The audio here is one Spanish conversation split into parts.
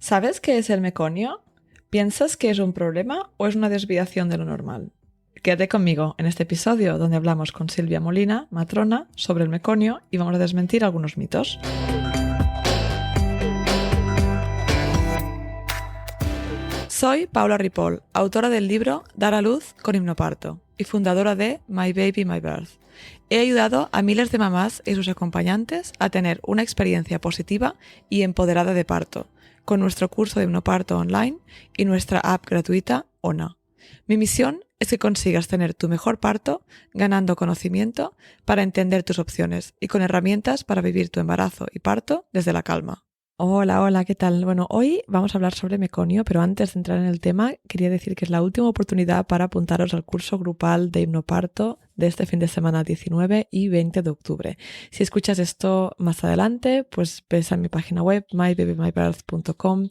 ¿Sabes qué es el meconio? ¿Piensas que es un problema o es una desviación de lo normal? Quédate conmigo en este episodio donde hablamos con Silvia Molina, matrona, sobre el meconio y vamos a desmentir algunos mitos. Soy Paula Ripoll, autora del libro Dar a luz con hipnoparto y fundadora de My Baby, My Birth. He ayudado a miles de mamás y sus acompañantes a tener una experiencia positiva y empoderada de parto, con nuestro curso de hipnoparto online y nuestra app gratuita ONA. Mi misión es que consigas tener tu mejor parto ganando conocimiento para entender tus opciones y con herramientas para vivir tu embarazo y parto desde la calma. Hola, ¿qué tal? Bueno, hoy vamos a hablar sobre meconio, pero antes de entrar en el tema, quería decir que es la última oportunidad para apuntaros al curso grupal de hipnoparto de este fin de semana 19 y 20 de octubre. Si escuchas esto más adelante, pues ves a mi página web mybabymybirth.com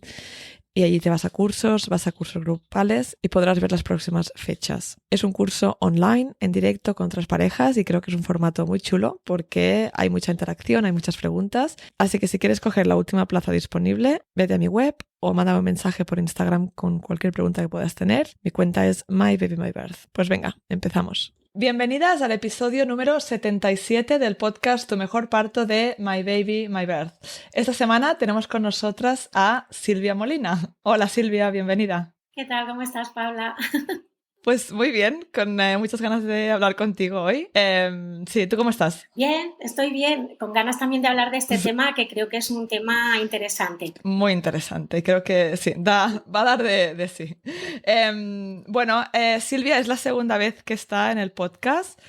y allí te vas a cursos grupales y podrás ver las próximas fechas. Es un curso online, en directo con otras parejas y creo que es un formato muy chulo porque hay mucha interacción, hay muchas preguntas. Así que si quieres coger la última plaza disponible, vete a mi web o mándame un mensaje por Instagram con cualquier pregunta que puedas tener. Mi cuenta es mybabymybirth. Pues venga, empezamos. Bienvenidas al episodio número 77 del podcast Tu Mejor Parto de My Baby, My Birth. Esta semana tenemos con nosotras a Silvia Molina. Hola Silvia, bienvenida. ¿Qué tal? ¿Cómo estás, Paula? Pues muy bien, con muchas ganas de hablar contigo hoy. Sí, ¿tú cómo estás? Bien, estoy bien, con ganas también de hablar de este tema que creo que es un tema interesante. Muy interesante, creo que sí, va a dar de sí. Silvia es la segunda vez que está en el podcast.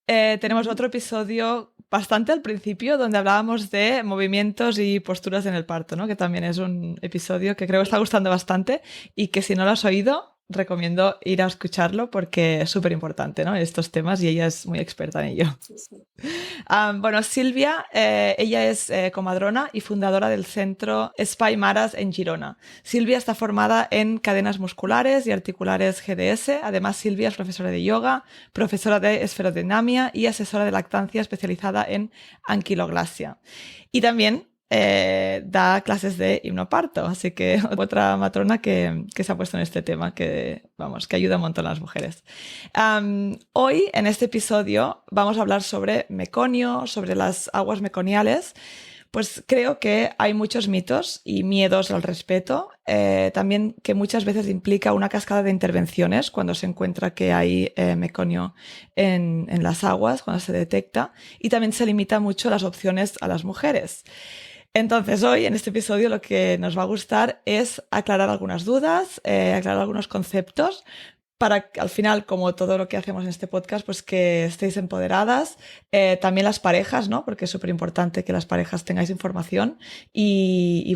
Tenemos otro episodio bastante al principio donde hablábamos de movimientos y posturas en el parto, ¿no? Que también es un episodio que creo que está gustando bastante y que si no lo has oído, recomiendo ir a escucharlo porque es súper importante, ¿no? Estos temas y ella es muy experta en ello. Sí. Silvia, ella es comadrona y fundadora del centro Espai Mares en Girona. Silvia está formada en cadenas musculares y articulares GDS. Además, Silvia es profesora de yoga, profesora de esferodinamia y asesora de lactancia especializada en anquiloglasia. Y también da clases de hipnoparto, así que otra matrona que se ha puesto en este tema que ayuda un montón a las mujeres. Hoy, en este episodio, vamos a hablar sobre meconio, sobre las aguas meconiales. Pues creo que hay muchos mitos y miedos al respecto, también que muchas veces implica una cascada de intervenciones cuando se encuentra que hay meconio en las aguas, cuando se detecta, y también se limita mucho las opciones a las mujeres. Entonces hoy en este episodio lo que nos va a gustar es aclarar algunas dudas, aclarar algunos conceptos para que al final, como todo lo que hacemos en este podcast, pues que estéis empoderadas, también las parejas, ¿no? Porque es súper importante que las parejas tengáis información y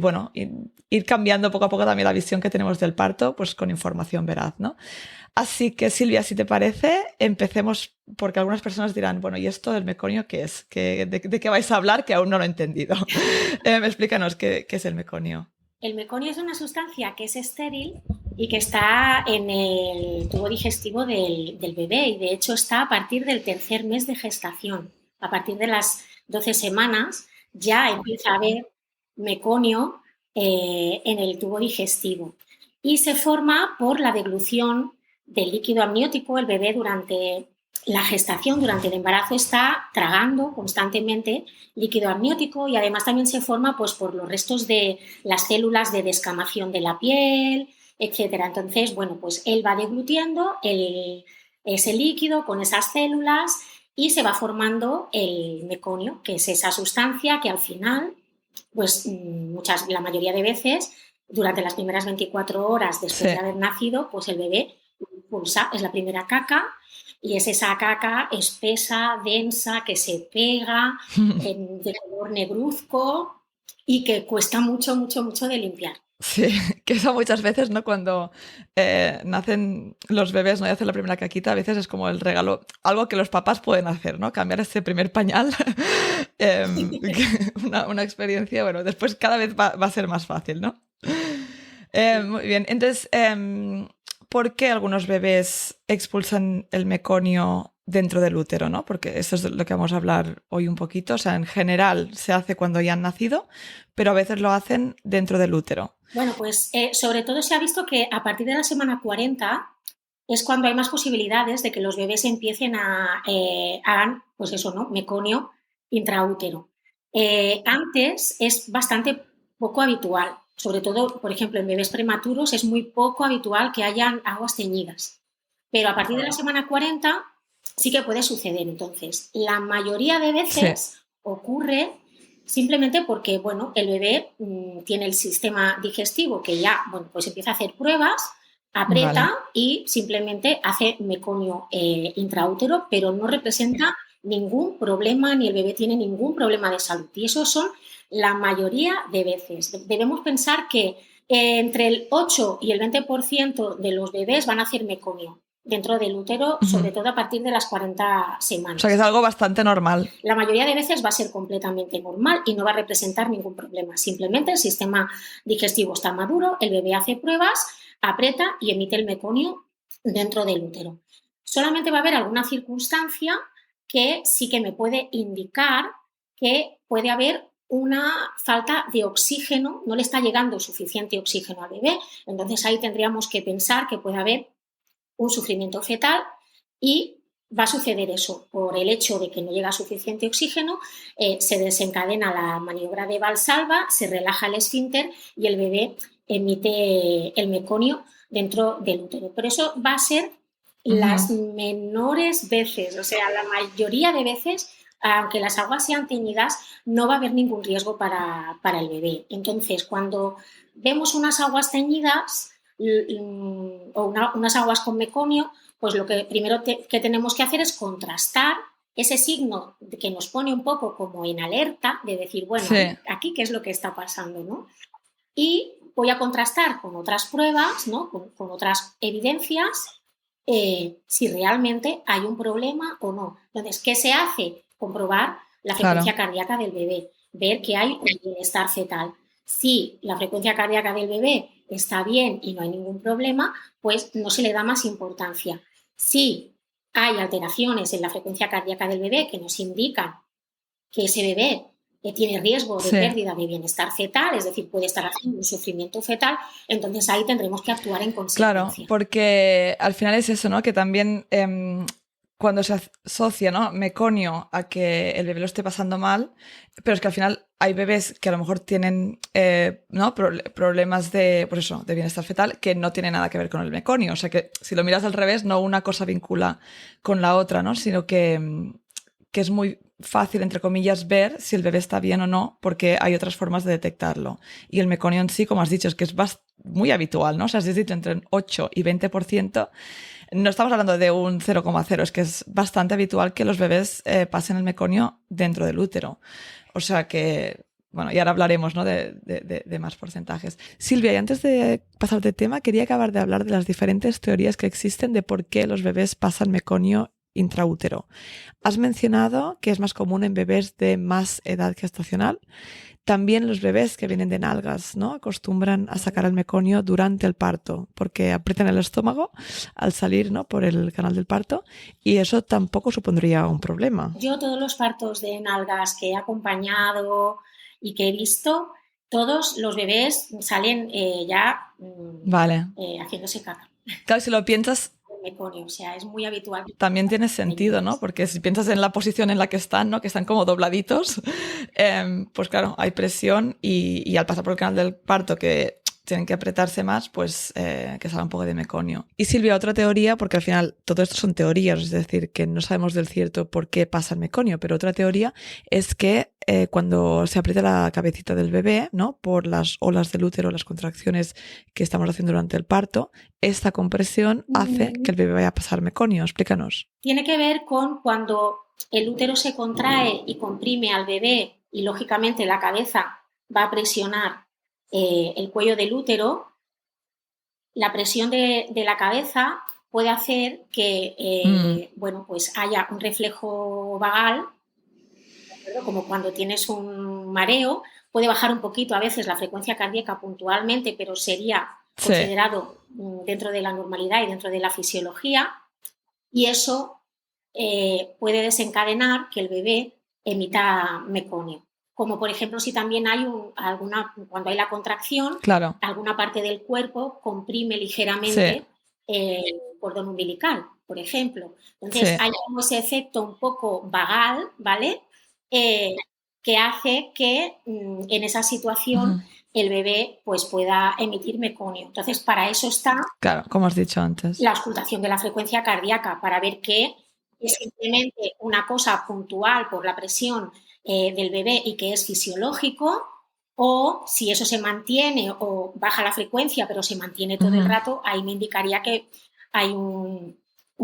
ir cambiando poco a poco también la visión que tenemos del parto, pues con información veraz, ¿no? Así que Silvia, si te parece, empecemos porque algunas personas dirán, bueno, ¿y esto del meconio qué es? ¿De qué vais a hablar? Que aún no lo he entendido. Explícanos qué es el meconio. El meconio es una sustancia que es estéril y que está en el tubo digestivo del bebé y de hecho está a partir del tercer mes de gestación. A partir de las 12 semanas ya empieza a haber meconio en el tubo digestivo y se forma por la deglución del líquido amniótico. El bebé durante la gestación, durante el embarazo, está tragando constantemente líquido amniótico y además también se forma pues, por los restos de las células de descamación de la piel, etcétera. Entonces, bueno, pues él va deglutiendo ese líquido con esas células y se va formando el meconio, que es esa sustancia que al final, pues la mayoría de veces, durante las primeras 24 horas después de haber nacido, pues el bebé pulsa, es la primera caca. Y es esa caca espesa, densa, que se pega, de color negruzco y que cuesta mucho de limpiar. Sí, que eso muchas veces, ¿no? Cuando nacen los bebés, ¿no? Y hacen la primera caquita, a veces es como el regalo, algo que los papás pueden hacer, ¿no? Cambiar ese primer pañal. Una experiencia, bueno, después cada vez va a ser más fácil, ¿no? Muy bien, entonces... por qué algunos bebés expulsan el meconio dentro del útero, ¿no? Porque eso es lo que vamos a hablar hoy un poquito. O sea, en general se hace cuando ya han nacido, pero a veces lo hacen dentro del útero. Bueno, pues sobre todo se ha visto que a partir de la semana 40 es cuando hay más posibilidades de que los bebés empiecen a hagan, pues eso, ¿no? Meconio intraútero. Antes es bastante poco habitual, sobre todo, por ejemplo, en bebés prematuros es muy poco habitual que hayan aguas teñidas. Pero a partir de la semana 40 sí que puede suceder. Entonces, la mayoría de veces ocurre simplemente porque, bueno, el bebé tiene el sistema digestivo que ya, bueno, pues empieza a hacer pruebas, aprieta y simplemente hace meconio intraútero, pero no representa ningún problema ni el bebé tiene ningún problema de salud. Y eso son la mayoría de veces. Debemos pensar que entre el 8 y el 20% de los bebés van a hacer meconio dentro del útero, sobre todo a partir de las 40 semanas. O sea, que es algo bastante normal. La mayoría de veces va a ser completamente normal y no va a representar ningún problema. Simplemente el sistema digestivo está maduro, el bebé hace pruebas, aprieta y emite el meconio dentro del útero. Solamente va a haber alguna circunstancia que sí que me puede indicar que puede haber una falta de oxígeno, no le está llegando suficiente oxígeno al bebé, entonces ahí tendríamos que pensar que puede haber un sufrimiento fetal y va a suceder eso. Por el hecho de que no llega suficiente oxígeno, se desencadena la maniobra de Valsalva, se relaja el esfínter y el bebé emite el meconio dentro del útero. Pero eso va a ser las menores veces, o sea, la mayoría de veces, aunque las aguas sean teñidas, no va a haber ningún riesgo para el bebé. Entonces, cuando vemos unas aguas teñidas o unas aguas con meconio, pues lo que primero que tenemos que hacer es contrastar ese signo que nos pone un poco como en alerta, de decir, bueno, aquí qué es lo que está pasando, ¿no? Y voy a contrastar con otras pruebas, ¿no? Con otras evidencias, si realmente hay un problema o no. Entonces, ¿qué se hace? Comprobar la frecuencia cardíaca del bebé, ver que hay un bienestar fetal. Si la frecuencia cardíaca del bebé está bien y no hay ningún problema, pues no se le da más importancia. Si hay alteraciones en la frecuencia cardíaca del bebé que nos indican que ese bebé tiene riesgo de pérdida de bienestar fetal, es decir, puede estar haciendo un sufrimiento fetal, entonces ahí tendremos que actuar en consecuencia. Claro, porque al final es eso, ¿no? Que también cuando se asocia, ¿no? Meconio a que el bebé lo esté pasando mal, pero es que al final hay bebés que a lo mejor tienen ¿no? problemas de, pues eso, de bienestar fetal que no tienen nada que ver con el meconio. O sea que si lo miras al revés, no una cosa vincula con la otra, ¿no? Sino que es muy fácil, entre comillas, ver si el bebé está bien o no, porque hay otras formas de detectarlo. Y el meconio en sí, como has dicho, es que es muy habitual, ¿no? O sea, has dicho entre 8 y 20%. No estamos hablando de un 0,0, es que es bastante habitual que los bebés pasen el meconio dentro del útero. O sea que, bueno, y ahora hablaremos, ¿no? de más porcentajes. Silvia, y antes de pasar de tema, quería acabar de hablar de las diferentes teorías que existen de por qué los bebés pasan meconio intraútero. Has mencionado que es más común en bebés de más edad gestacional. También los bebés que vienen de nalgas, ¿no? Acostumbran a sacar el meconio durante el parto, porque aprietan el estómago al salir, ¿no? Por el canal del parto, y eso tampoco supondría un problema. Yo todos los partos de nalgas que he acompañado y que he visto, todos los bebés salen ya haciéndose caca. Claro, si lo piensas, meconio, o sea, es muy habitual. También tiene sentido, ¿no? Porque si piensas en la posición en la que están, ¿no? Que están como dobladitos, pues claro, hay presión y al pasar por el canal del parto que tienen que apretarse más, pues que salga un poco de meconio. Y Silvia, otra teoría, porque al final todo esto son teorías, es decir, que no sabemos del cierto por qué pasa el meconio, pero otra teoría es que cuando se aprieta la cabecita del bebé, ¿no? Por las olas del útero, las contracciones que estamos haciendo durante el parto, esta compresión hace que el bebé vaya a pasar meconio. Explícanos. Tiene que ver con cuando el útero se contrae y comprime al bebé y lógicamente la cabeza va a presionar el cuello del útero. La presión de la cabeza puede hacer que bueno, pues haya un reflejo vagal, como cuando tienes un mareo, puede bajar un poquito a veces la frecuencia cardíaca puntualmente, pero sería considerado dentro de la normalidad y dentro de la fisiología, y eso puede desencadenar que el bebé emita meconio. Como por ejemplo si también hay cuando hay la contracción, claro, alguna parte del cuerpo comprime ligeramente el cordón umbilical, por ejemplo. Entonces hay como ese efecto un poco vagal, ¿vale? Que hace que en esa situación el bebé pues pueda emitir meconio. Entonces para eso está, claro, como has dicho antes, la auscultación de la frecuencia cardíaca, para ver que es simplemente una cosa puntual por la presión del bebé y que es fisiológico, o si eso se mantiene o baja la frecuencia pero se mantiene todo el rato, ahí me indicaría que hay un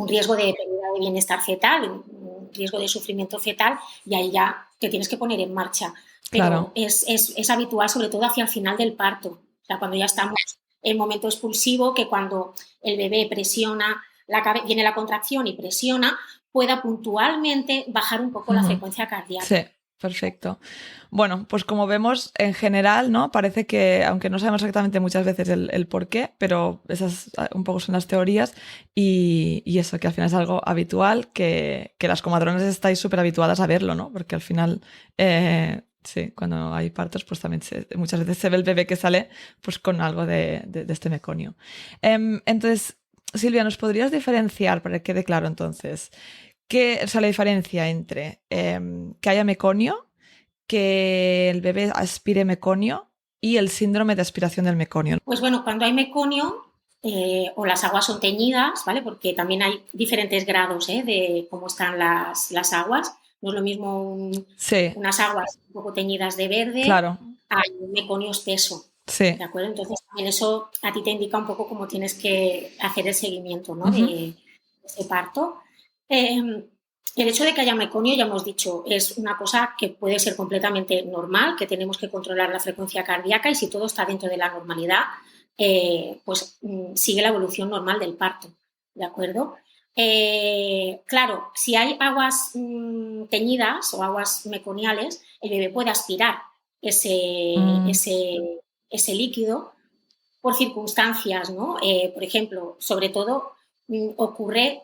riesgo de pérdida de bienestar fetal, un riesgo de sufrimiento fetal, y ahí ya te tienes que poner en marcha. Pero claro, es habitual, sobre todo hacia el final del parto, o sea, cuando ya estamos en momento expulsivo, que cuando el bebé presiona, viene la contracción y presiona, pueda puntualmente bajar un poco la frecuencia cardíaca. Sí, perfecto. Bueno, pues como vemos, en general, ¿no? Parece que, aunque no sabemos exactamente muchas veces el por qué, pero esas un poco son las teorías, y eso, que al final es algo habitual, que las comadronas estáis súper habituadas a verlo, ¿no? Porque al final, sí, cuando hay partos, pues también muchas veces se ve el bebé que sale pues con algo de este meconio. Entonces, Silvia, ¿nos podrías diferenciar, para que quede claro entonces, qué es la diferencia entre que haya meconio, que el bebé aspire meconio y el síndrome de aspiración del meconio? Pues bueno, cuando hay meconio o las aguas son teñidas, ¿vale? Porque también hay diferentes grados de cómo están las aguas. No es lo mismo unas aguas un poco teñidas de verde, claro, a un meconio espeso. Sí. ¿De acuerdo? Entonces también eso a ti te indica un poco cómo tienes que hacer el seguimiento, ¿no? De ese parto. El hecho de que haya meconio, ya hemos dicho, es una cosa que puede ser completamente normal, que tenemos que controlar la frecuencia cardíaca, y si todo está dentro de la normalidad, pues sigue la evolución normal del parto, ¿de acuerdo? Claro, si hay aguas teñidas o aguas meconiales, el bebé puede aspirar ese líquido por circunstancias, ¿no? Por ejemplo, sobre todo ocurre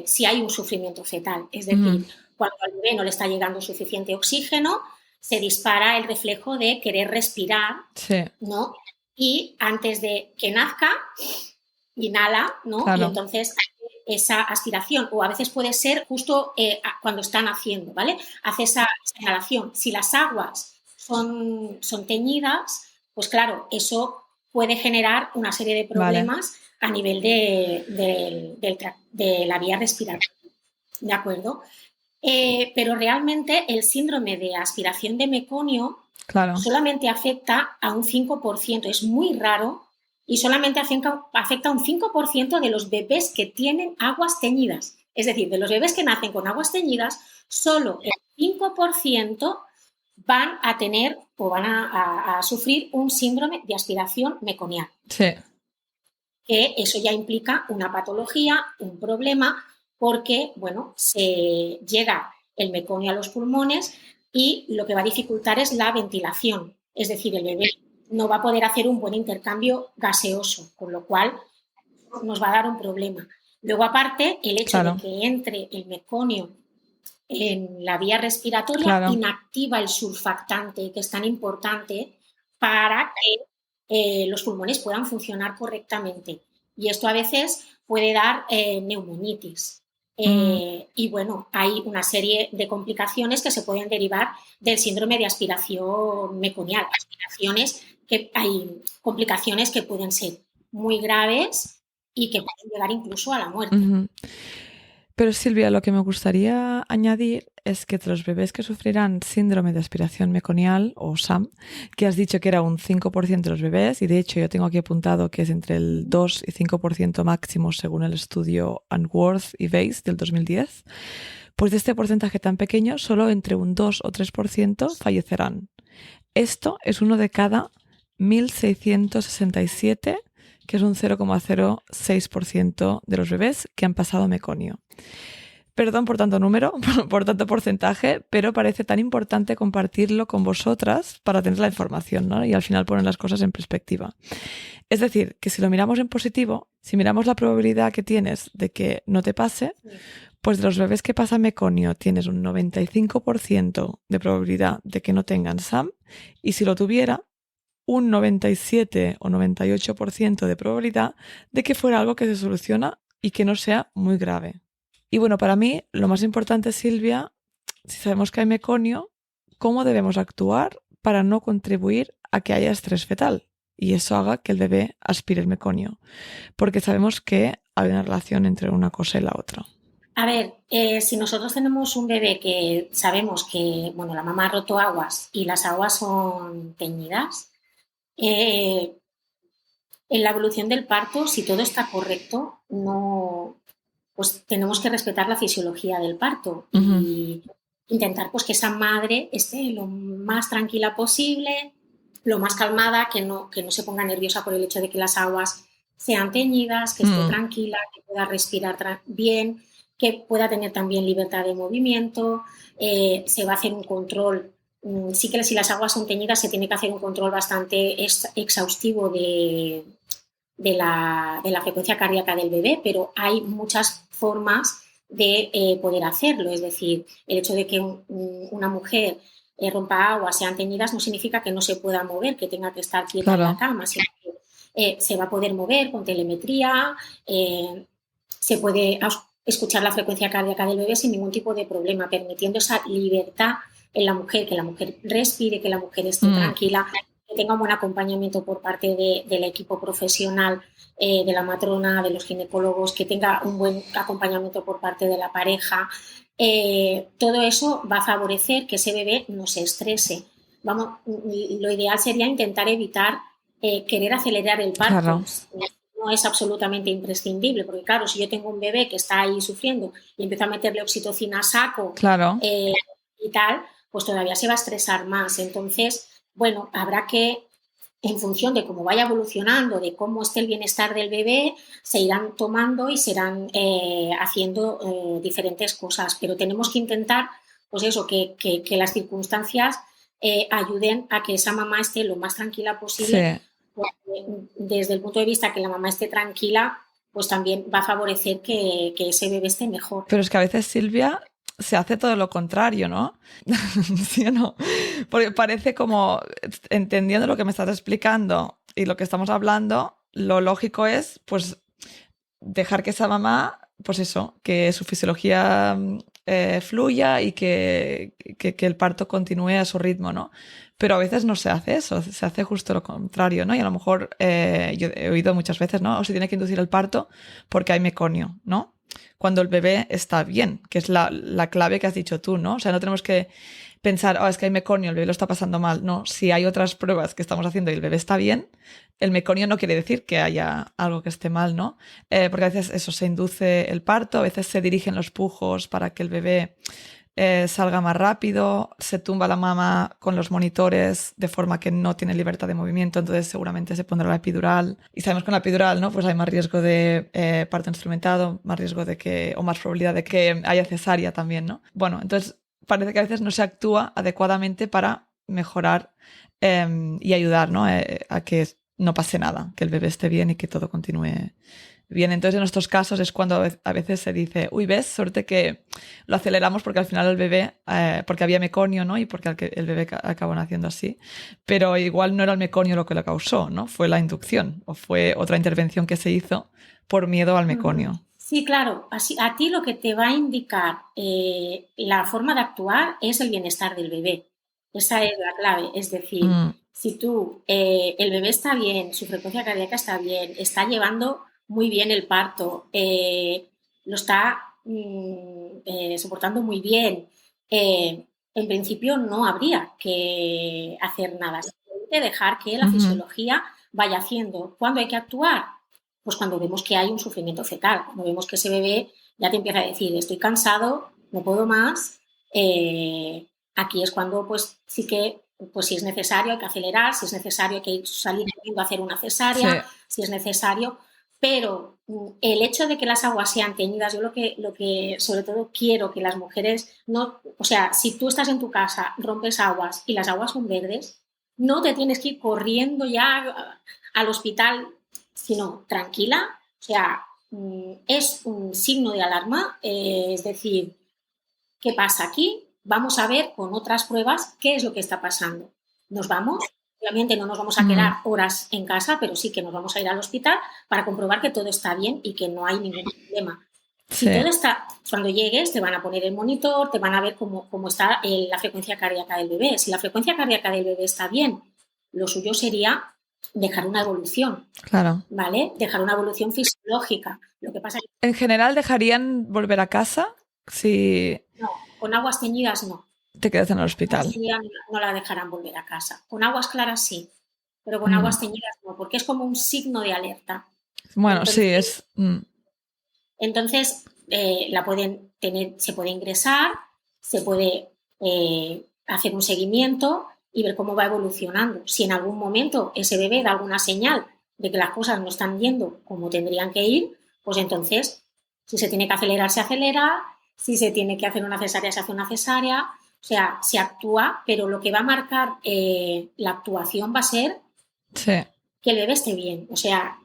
si hay un sufrimiento fetal, es decir, cuando al bebé no le está llegando suficiente oxígeno, se dispara el reflejo de querer respirar, ¿no? Y antes de que nazca, inhala, ¿no? Claro. Y entonces esa aspiración, o a veces puede ser justo cuando está naciendo, ¿vale? Hace esa inhalación. Si las aguas son teñidas, pues claro, eso puede generar una serie de problemas a nivel de la vía respiratoria, ¿de acuerdo? Pero realmente el síndrome de aspiración de meconio solamente afecta a un 5%, es muy raro, y solamente afecta a un 5% de los bebés que tienen aguas teñidas. Es decir, de los bebés que nacen con aguas teñidas, solo el 5% van a tener o van a sufrir un síndrome de aspiración meconial. Sí. Que eso ya implica una patología, un problema, porque, bueno, se llega el meconio a los pulmones y lo que va a dificultar es la ventilación. Es decir, el bebé no va a poder hacer un buen intercambio gaseoso, con lo cual nos va a dar un problema. Luego, aparte, el hecho de que entre el meconio en la vía respiratoria inactiva el surfactante, que es tan importante para que los pulmones puedan funcionar correctamente. Y esto a veces puede dar neumonitis. Y bueno, hay una serie de complicaciones que se pueden derivar del síndrome de aspiración meconial. Hay complicaciones que pueden ser muy graves y que pueden llegar incluso a la muerte. Pero Silvia, lo que me gustaría añadir es que los bebés que sufrirán síndrome de aspiración meconial, o SAM, que has dicho que era un 5% de los bebés, y de hecho yo tengo aquí apuntado que es entre el 2 y 5% máximo según el estudio Unworth y Weiss del 2010, pues de este porcentaje tan pequeño, solo entre un 2 o 3% fallecerán. Esto es uno de cada 1.667, que es un 0,06% de los bebés que han pasado meconio. Perdón por tanto número, por tanto porcentaje, pero parece tan importante compartirlo con vosotras para tener la información, ¿no? Y al final poner las cosas en perspectiva. Es decir, que si lo miramos en positivo, si miramos la probabilidad que tienes de que no te pase, pues de los bebés que pasan meconio tienes un 95% de probabilidad de que no tengan SAM, y si lo tuviera, un 97 o 98% de probabilidad de que fuera algo que se soluciona y que no sea muy grave. Y bueno, para mí lo más importante, Silvia, si sabemos que hay meconio, ¿cómo debemos actuar para no contribuir a que haya estrés fetal y eso haga que el bebé aspire el meconio? Porque sabemos que hay una relación entre una cosa y la otra. A ver, si nosotros tenemos un bebé que sabemos que, bueno, la mamá ha roto aguas y las aguas son teñidas, en la evolución del parto, si todo está correcto, no, pues tenemos que respetar la fisiología del parto y intentar pues que esa madre esté lo más tranquila posible, lo más calmada, que no se ponga nerviosa por el hecho de que las aguas sean teñidas, que esté tranquila, que pueda respirar bien, que pueda tener también libertad de movimiento. Se va a hacer un control. Sí que si las aguas son teñidas se tiene que hacer un control bastante exhaustivo de la frecuencia cardíaca del bebé, pero hay muchas formas de poder hacerlo. Es decir, el hecho de que una mujer rompa aguas, sean teñidas, no significa que no se pueda mover, que tenga que estar quieta en la cama, sino que se va a poder mover con telemetría, se puede escuchar la frecuencia cardíaca del bebé sin ningún tipo de problema, permitiendo esa libertad en la mujer, que la mujer respire, que la mujer esté tranquila, que tenga un buen acompañamiento por parte del equipo profesional, de la matrona, de los ginecólogos, que tenga un buen acompañamiento por parte de la pareja. Todo eso va a favorecer que ese bebé no se estrese. Vamos, lo ideal sería intentar evitar querer acelerar el parto. Claro. No es absolutamente imprescindible, porque claro, si yo tengo un bebé que está ahí sufriendo y empiezo a meterle oxitocina a saco y tal, pues todavía se va a estresar más. Entonces, bueno, habrá que, en función de cómo vaya evolucionando, de cómo esté el bienestar del bebé, se irán tomando y se irán haciendo diferentes cosas. Pero tenemos que intentar, pues eso, que las circunstancias ayuden a que esa mamá esté lo más tranquila posible. Sí. Desde el punto de vista que la mamá esté tranquila, pues también va a favorecer que ese bebé esté mejor. Pero es que a veces, Silvia, se hace todo lo contrario, ¿no? ¿Sí o no? Porque parece como, entendiendo lo que me estás explicando y lo que estamos hablando, lo lógico es, pues, dejar que esa mamá, pues eso, que su fisiología fluya y que el parto continúe a su ritmo, ¿no? Pero a veces no se hace eso, se hace justo lo contrario, ¿no? Y a lo mejor yo he oído muchas veces, ¿no? O se tiene que inducir el parto porque hay meconio, ¿no? Cuando el bebé está bien, que es la clave que has dicho tú, ¿no? O sea, no tenemos que pensar, es que hay meconio, el bebé lo está pasando mal. No, si hay otras pruebas que estamos haciendo y el bebé está bien, el meconio no quiere decir que haya algo que esté mal, ¿no? Porque a veces eso se induce el parto, a veces se dirigen los pujos para que el bebé salga más rápido, se tumba la mama con los monitores de forma que no tiene libertad de movimiento, entonces seguramente se pondrá la epidural. Y sabemos que con la epidural, ¿no? Pues hay más riesgo de parto instrumentado, más riesgo de que, o más probabilidad de que haya cesárea también, ¿no? Bueno, entonces parece que a veces no se actúa adecuadamente para mejorar y ayudar, ¿no? A que no pase nada, que el bebé esté bien y que todo continúe bien. Entonces, en estos casos es cuando a veces se dice, uy, ves, suerte que lo aceleramos porque al final el bebé, porque había meconio, ¿no? Y porque el bebé acabó naciendo así. Pero igual no era el meconio lo que lo causó, ¿no? Fue la inducción o fue otra intervención que se hizo por miedo al meconio. Sí, claro. Así, a ti lo que te va a indicar la forma de actuar es el bienestar del bebé. Esa es la clave. Es decir, si tú, el bebé está bien, su frecuencia cardíaca está bien, está llevando muy bien el parto, lo está soportando muy bien, en principio no habría que hacer nada. Simplemente dejar que la fisiología vaya haciendo. ¿Cuándo hay que actuar? Pues cuando vemos que hay un sufrimiento fetal, cuando vemos que ese bebé ya te empieza a decir, estoy cansado, no puedo más, aquí es cuando pues sí que, pues si es necesario hay que acelerar, si es necesario hay que salir corriendo a hacer una cesárea, si es necesario, pero el hecho de que las aguas sean teñidas, yo lo que sobre todo quiero que las mujeres no, o sea, si tú estás en tu casa, rompes aguas y las aguas son verdes, no te tienes que ir corriendo ya al hospital sino tranquila, o sea, es un signo de alarma, es decir, ¿qué pasa aquí? Vamos a ver con otras pruebas qué es lo que está pasando. Nos vamos, obviamente no nos vamos a quedar horas en casa, pero sí que nos vamos a ir al hospital para comprobar que todo está bien y que no hay ningún problema. Si todo está, cuando llegues te van a poner el monitor, te van a ver cómo está la frecuencia cardíaca del bebé. Si la frecuencia cardíaca del bebé está bien, lo suyo sería dejar una evolución, claro, ¿vale? Dejar una evolución fisiológica. Lo que pasa es que ¿en general dejarían volver a casa si no, con aguas teñidas no. te quedas en el hospital? No la dejarán volver a casa. Con aguas claras sí, pero con aguas teñidas no, porque es como un signo de alerta. Bueno, sí, Entonces, la pueden tener, se puede ingresar, se puede hacer un seguimiento y ver cómo va evolucionando. Si en algún momento ese bebé da alguna señal de que las cosas no están yendo como tendrían que ir, pues entonces, si se tiene que acelerar, se acelera, si se tiene que hacer una cesárea, se hace una cesárea, o sea, se actúa, pero lo que va a marcar la actuación va a ser que el bebé esté bien, o sea,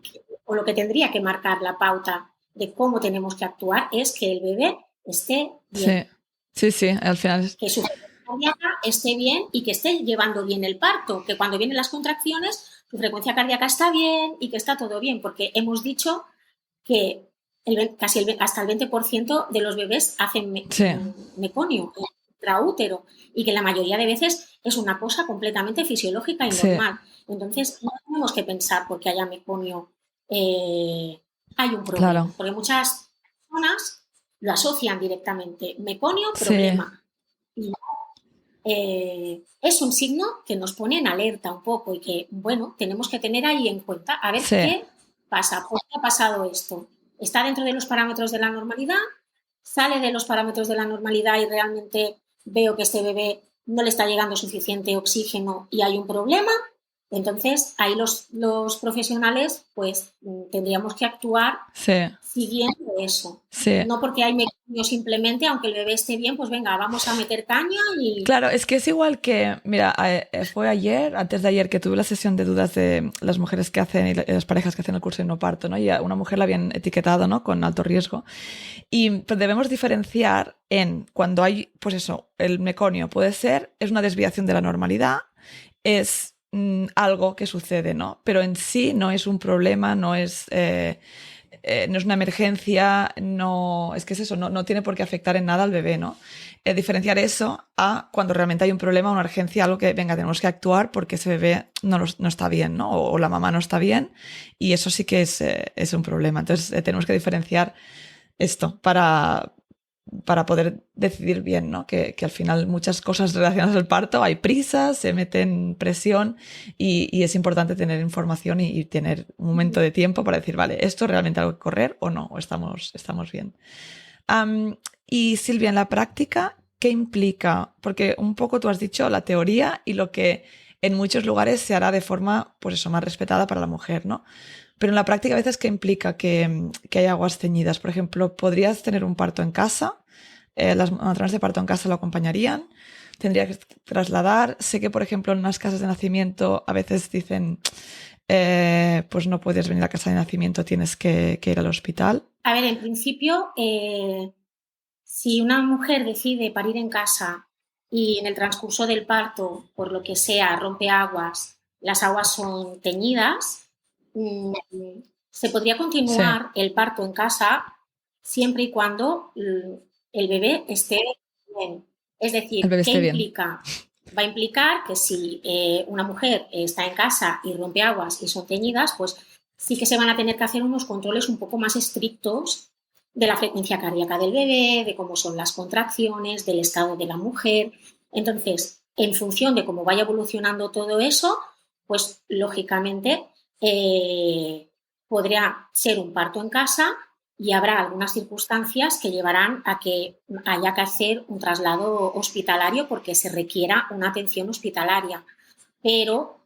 o lo que tendría que marcar la pauta de cómo tenemos que actuar es que el bebé esté bien. Sí, al final. Que su frecuencia cardíaca esté bien y que esté llevando bien el parto, que cuando vienen las contracciones su frecuencia cardíaca está bien y que está todo bien, porque hemos dicho que hasta el 20% de los bebés hacen meconio, intraútero, y que la mayoría de veces es una cosa completamente fisiológica y normal. Entonces, no tenemos que pensar porque haya meconio hay un problema. Claro. Porque muchas personas lo asocian directamente. Meconio, problema. Y es un signo que nos pone en alerta un poco y que, bueno, tenemos que tener ahí en cuenta a ver qué pasa. ¿Por qué ha pasado esto? ¿Está dentro de los parámetros de la normalidad? ¿Sale de los parámetros de la normalidad y realmente veo que este bebé no le está llegando suficiente oxígeno y hay un problema? Entonces, ahí los profesionales pues tendríamos que actuar siguiendo eso. No porque hay meconio simplemente, aunque el bebé esté bien, pues venga, vamos a meter caña y... Claro, es que es igual que, mira, fue antes de ayer, que tuve la sesión de dudas de las mujeres que hacen y las parejas que hacen el curso de no parto, ¿no? Y a una mujer la habían etiquetado, ¿no? Con alto riesgo. Y pues, debemos diferenciar en cuando hay, pues eso, el meconio es una desviación de la normalidad, es algo que sucede, ¿no? Pero en sí no es un problema, no es una emergencia, es que es eso, no tiene por qué afectar en nada al bebé, ¿no? Diferenciar eso a cuando realmente hay un problema, una urgencia, algo que, venga, tenemos que actuar porque ese bebé no está bien, ¿no? O la mamá no está bien, y eso sí que es un problema. Entonces tenemos que diferenciar esto para poder decidir bien, ¿no? Que al final muchas cosas relacionadas al parto, hay prisas, se meten presión y es importante tener información y tener un momento de tiempo para decir, vale, ¿esto es realmente algo que correr o no? ¿O estamos bien? Y Silvia, en la práctica, ¿qué implica? Porque un poco tú has dicho la teoría y lo que en muchos lugares se hará de forma, pues eso, más respetada para la mujer, ¿no? Pero en la práctica a veces, ¿qué implica que hay aguas teñidas? Por ejemplo, ¿podrías tener un parto en casa? Las matronas de parto en casa lo acompañarían. Tendría que trasladar. Sé que, por ejemplo, en unas casas de nacimiento a veces dicen, pues no puedes venir a casa de nacimiento, tienes que ir al hospital. A ver, en principio, si una mujer decide parir en casa y en el transcurso del parto, por lo que sea, rompe aguas, las aguas son teñidas, se podría continuar el parto en casa siempre y cuando el bebé esté bien. Es decir, ¿qué implica? Va a implicar que si una mujer está en casa y rompe aguas y son teñidas, pues sí que se van a tener que hacer unos controles un poco más estrictos de la frecuencia cardíaca del bebé, de cómo son las contracciones, del estado de la mujer. Entonces, en función de cómo vaya evolucionando todo eso, pues lógicamente podría ser un parto en casa y habrá algunas circunstancias que llevarán a que haya que hacer un traslado hospitalario porque se requiera una atención hospitalaria. Pero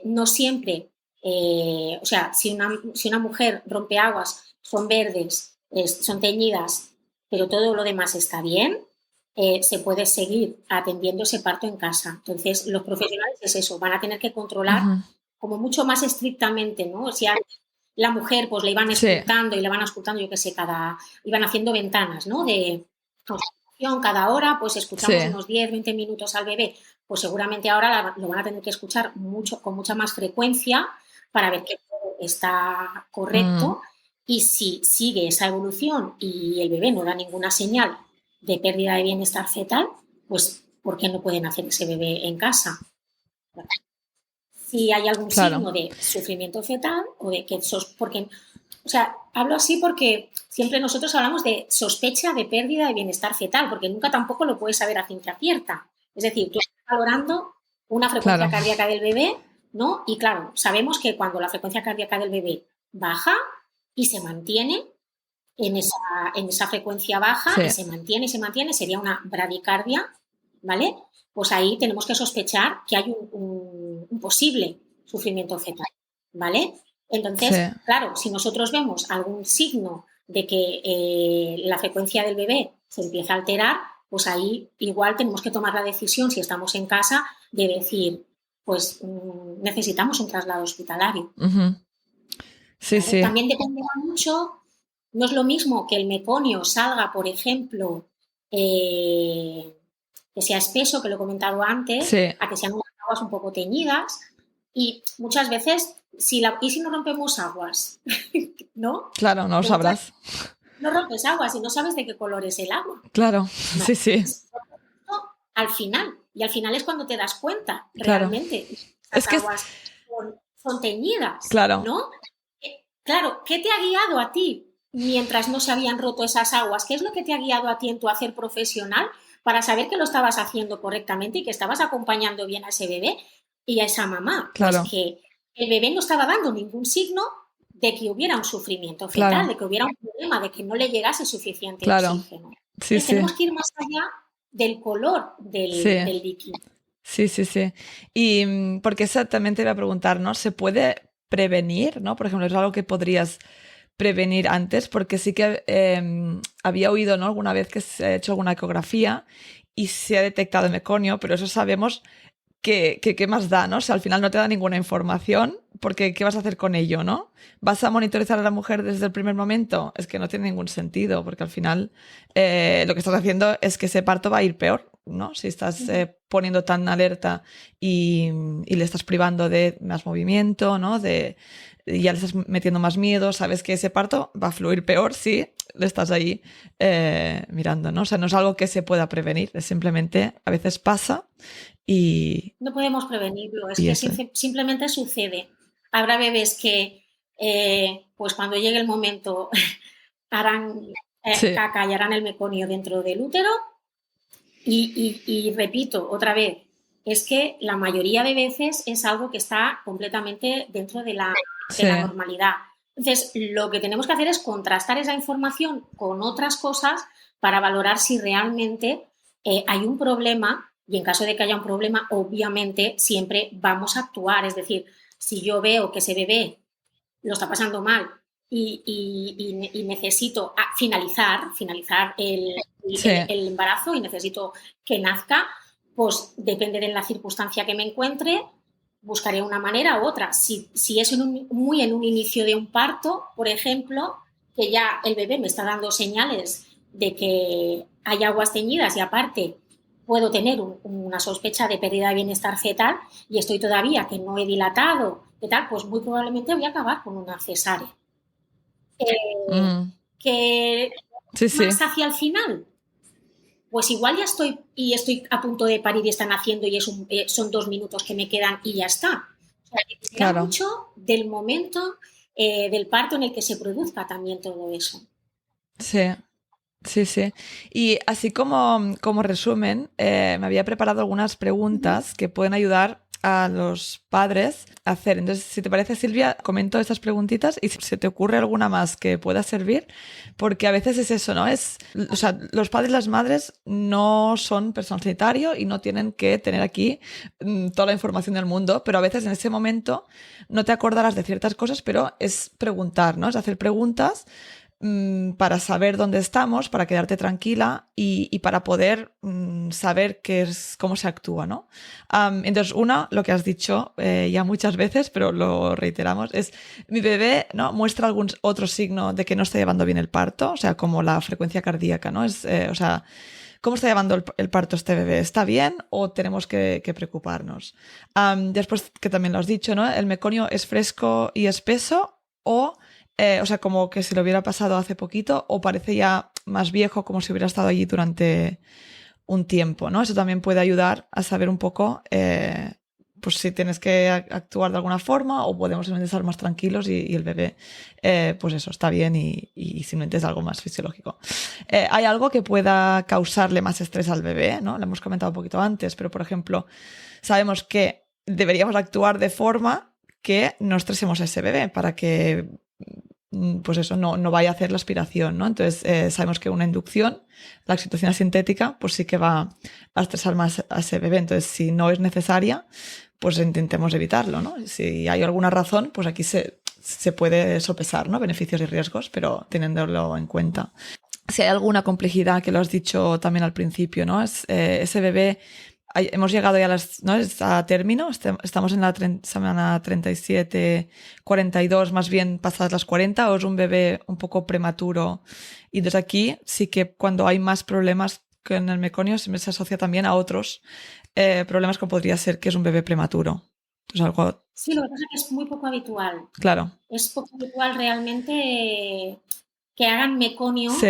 no siempre, o sea, si una mujer rompe aguas, son verdes, son teñidas, pero todo lo demás está bien, se puede seguir atendiendo ese parto en casa. Entonces, los profesionales es eso, van a tener que controlar como mucho más estrictamente, ¿no? O sea, la mujer pues le iban Sí. escultando y le van escultando, yo qué sé, iban haciendo ventanas, ¿no? De cada hora, pues escuchamos Sí. unos 10, 20 minutos al bebé, pues seguramente ahora lo van a tener que escuchar con mucha más frecuencia para ver que todo está correcto. Y si sigue esa evolución y el bebé no da ninguna señal de pérdida de bienestar fetal, pues ¿por qué no pueden hacer ese bebé en casa? Si hay algún Claro. signo de sufrimiento fetal o de que porque, o sea, hablo así porque siempre nosotros hablamos de sospecha de pérdida de bienestar fetal, porque nunca tampoco lo puedes saber a ciencia cierta. Es decir, tú estás valorando una frecuencia cardíaca del bebé, ¿no? Y claro, sabemos que cuando la frecuencia cardíaca del bebé baja y se mantiene en esa frecuencia baja y se mantiene, sería una bradicardia, ¿vale? Pues ahí tenemos que sospechar que hay un posible sufrimiento fetal, ¿vale? Entonces, claro, si nosotros vemos algún signo de que la frecuencia del bebé se empieza a alterar, pues ahí igual tenemos que tomar la decisión, si estamos en casa, de decir, pues necesitamos un traslado hospitalario. Sí, ¿vale? También dependerá mucho. No es lo mismo que el meconio salga, por ejemplo, que sea espeso, que lo he comentado antes, a que sean unas aguas un poco teñidas. Y muchas veces, ¿y si no rompemos aguas? ¿No? Claro, no lo sabrás. No rompes aguas y no sabes de qué color es el agua. Claro, no. Sí. Al final. Y al final es cuando te das cuenta, realmente. Las aguas son teñidas, claro. ¿no? Claro, ¿qué te ha guiado a ti mientras no se habían roto esas aguas? ¿Qué es lo que te ha guiado a ti en tu hacer profesional para saber que lo estabas haciendo correctamente y que estabas acompañando bien a ese bebé y a esa mamá? Claro. Pues que el bebé no estaba dando ningún signo de que hubiera un sufrimiento fetal, de que hubiera un problema, de que no le llegase suficiente oxígeno. Entonces, tenemos que ir más allá del color del líquido. Sí. Y porque exactamente iba a preguntar, ¿no? ¿Se puede prevenir, ¿no? Por ejemplo, es algo que podrías prevenir antes, porque sí que había oído, ¿no? Alguna vez que se ha hecho alguna ecografía y se ha detectado meconio, pero eso sabemos que qué más da, ¿no? O sea, al final no te da ninguna información, porque ¿qué vas a hacer con ello, no? ¿Vas a monitorizar a la mujer desde el primer momento? Es que no tiene ningún sentido, porque al final lo que estás haciendo es que ese parto va a ir peor, ¿no? Si estás poniendo tan alerta y le estás privando de más movimiento, ¿no? Ya le estás metiendo más miedo, sabes que ese parto va a fluir peor si le estás ahí mirando, ¿no? O sea, no es algo que se pueda prevenir, es simplemente a veces pasa y... No podemos prevenirlo, es que simplemente sucede. Habrá bebés que, pues cuando llegue el momento, harán caca y harán el meconio dentro del útero. Y repito otra vez, es que la mayoría de veces es algo que está completamente dentro de la normalidad. Entonces, lo que tenemos que hacer es contrastar esa información con otras cosas para valorar si realmente hay un problema, y en caso de que haya un problema, obviamente siempre vamos a actuar. Es decir, si yo veo que ese bebé lo está pasando mal y necesito finalizar el embarazo y necesito que nazca, pues depende de la circunstancia que me encuentre, buscaré una manera u otra. Si es muy en un inicio de un parto, por ejemplo, que ya el bebé me está dando señales de que hay aguas teñidas y aparte puedo tener una sospecha de pérdida de bienestar fetal y estoy todavía que no he dilatado, ¿qué tal? Pues muy probablemente voy a acabar con una cesárea. Que más hacia el final, pues igual ya estoy a punto de parir y están haciendo y son 2 minutos que me quedan y ya está. O sea, depende mucho del momento del parto en el que se produzca también todo eso. Sí. Y así como resumen, me había preparado algunas preguntas que pueden ayudar a los padres a hacer. Entonces, si te parece, Silvia, comento estas preguntitas y si se te ocurre alguna más que pueda servir, porque a veces es eso, ¿no? O sea, los padres y las madres no son personal sanitario y no tienen que tener aquí toda la información del mundo, pero a veces en ese momento no te acordarás de ciertas cosas, pero es preguntar, ¿no? Es hacer preguntas para saber dónde estamos, para quedarte tranquila y para poder saber cómo se actúa, ¿no? Entonces, lo que has dicho ya muchas veces, pero lo reiteramos, es mi bebé, ¿no? Muestra algún otro signo de que no está llevando bien el parto, o sea, como la frecuencia cardíaca, ¿no? O sea, ¿cómo está llevando el parto este bebé? ¿Está bien o tenemos que preocuparnos? Después, que también lo has dicho, ¿no? ¿El meconio es fresco y espeso o sea, como que se lo hubiera pasado hace poquito o parece ya más viejo, como si hubiera estado allí durante un tiempo, ¿no? Eso también puede ayudar a saber un poco pues si tienes que actuar de alguna forma o podemos simplemente estar más tranquilos y el bebé, pues eso, está bien y simplemente es algo más fisiológico. Hay algo que pueda causarle más estrés al bebé, ¿no? Lo hemos comentado un poquito antes, pero por ejemplo, sabemos que deberíamos actuar de forma que no estresemos a ese bebé para que pues eso, no vaya a hacer la aspiración, ¿no? Entonces, sabemos que una inducción, la oxitocina sintética, pues sí que va a estresar más a ese bebé. Entonces, si no es necesaria, pues intentemos evitarlo, ¿no? Si hay alguna razón, pues aquí se puede sopesar, ¿no? Beneficios y riesgos, pero teniéndolo en cuenta. Si hay alguna complejidad, que lo has dicho también al principio, ¿no? Ese bebé hemos llegado ya ¿no? A término, estamos en la semana 37, 42, más bien pasadas las 40, o es un bebé un poco prematuro. Y desde aquí sí que cuando hay más problemas con el meconio se asocia también a otros problemas como podría ser que es un bebé prematuro. Entonces, algo... Sí, lo que pasa es que es muy poco habitual. Claro. Es poco habitual realmente que hagan meconio. Sí.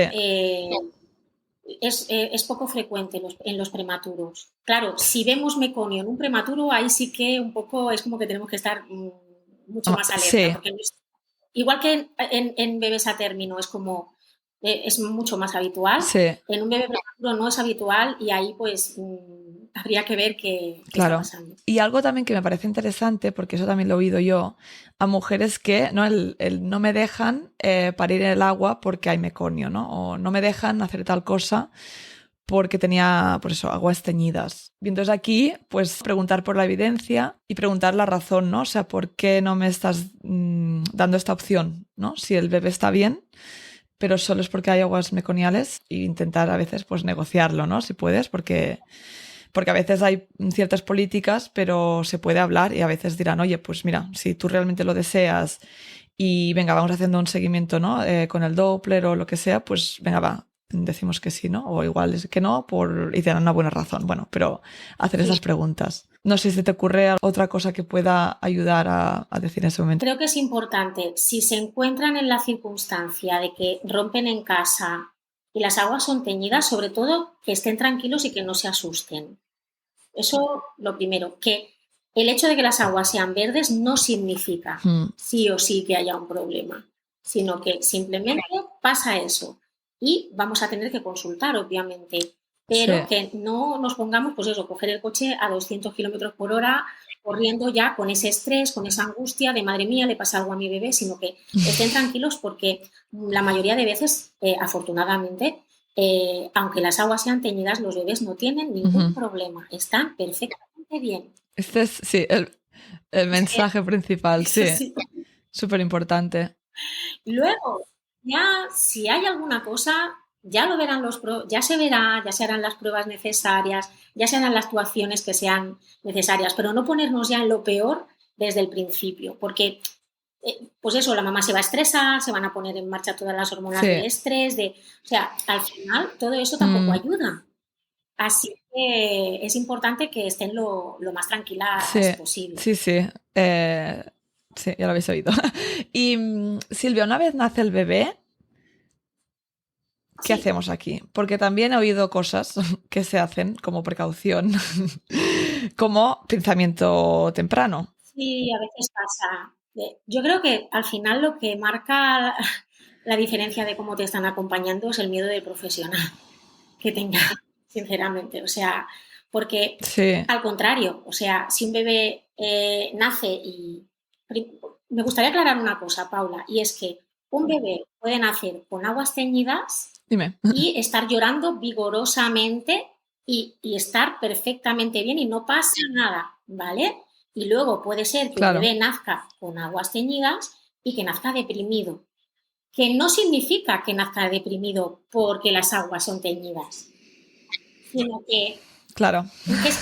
Es poco frecuente en los prematuros. Claro, si vemos meconio en un prematuro, ahí sí que un poco es como que tenemos que estar mucho más alerta. Sí. Porque igual que en bebés a término es como es mucho más habitual, Sí. en un bebé prematuro no es habitual y ahí pues habría que ver qué Claro. está pasando. Y algo también que me parece interesante, porque eso también lo he oído yo, a mujeres que no, no me dejan parir en el agua porque hay meconio, ¿no? O no me dejan hacer tal cosa porque tenía, por eso, aguas teñidas. Y entonces aquí, pues preguntar por la evidencia y preguntar la razón, ¿no? O sea, ¿por qué no me estás dando esta opción, ¿no? Si el bebé está bien, pero solo es porque hay aguas meconiales, e intentar a veces, pues negociarlo, ¿no? Si puedes, porque a veces hay ciertas políticas, pero se puede hablar y a veces dirán, oye, pues mira, si tú realmente lo deseas y venga, vamos haciendo un seguimiento, ¿no? Con el Doppler o lo que sea, pues venga, va, decimos que sí, ¿no? O igual es que no, y te dan una buena razón. Bueno, pero hacer esas preguntas. No sé si te ocurre otra cosa que pueda ayudar a decir en ese momento. Creo que es importante, si se encuentran en la circunstancia de que rompen en casa y las aguas son teñidas, sobre todo que estén tranquilos y que no se asusten. Eso lo primero, que el hecho de que las aguas sean verdes no significa sí o sí que haya un problema, sino que simplemente pasa eso y vamos a tener que consultar, obviamente, pero que no nos pongamos, pues eso, coger el coche a 200 kilómetros por hora, corriendo ya con ese estrés, con esa angustia de madre mía, le pasa algo a mi bebé, sino que estén tranquilos porque la mayoría de veces, afortunadamente, aunque las aguas sean teñidas, los bebés no tienen ningún problema, están perfectamente bien. Este es, sí, el mensaje principal, sí. Súper importante. Luego, ya si hay alguna cosa, ya lo verán ya se verá, ya se harán las pruebas necesarias, ya se harán las actuaciones que sean necesarias, pero no ponernos ya en lo peor desde el principio, porque pues eso, la mamá se va a estresar, se van a poner en marcha todas las hormonas del estrés, o sea, al final todo eso tampoco ayuda. Así que es importante que estén lo más tranquilas posible. Sí. Sí, ya lo habéis oído. Y Silvia, una vez nace el bebé, ¿qué hacemos aquí? Porque también he oído cosas que se hacen como precaución, como pensamiento temprano. Sí, a veces pasa. Yo creo que al final lo que marca la diferencia de cómo te están acompañando es el miedo del profesional que tenga, sinceramente. O sea, porque al contrario, o sea, si un bebé nace y... Me gustaría aclarar una cosa, Paula, y es que un bebé puede nacer con aguas teñidas y estar llorando vigorosamente y estar perfectamente bien y no pasa nada, ¿vale? Y luego puede ser que un bebé nazca con aguas teñidas y que nazca deprimido. que no significa que nazca deprimido porque las aguas son teñidas, sino que, Claro.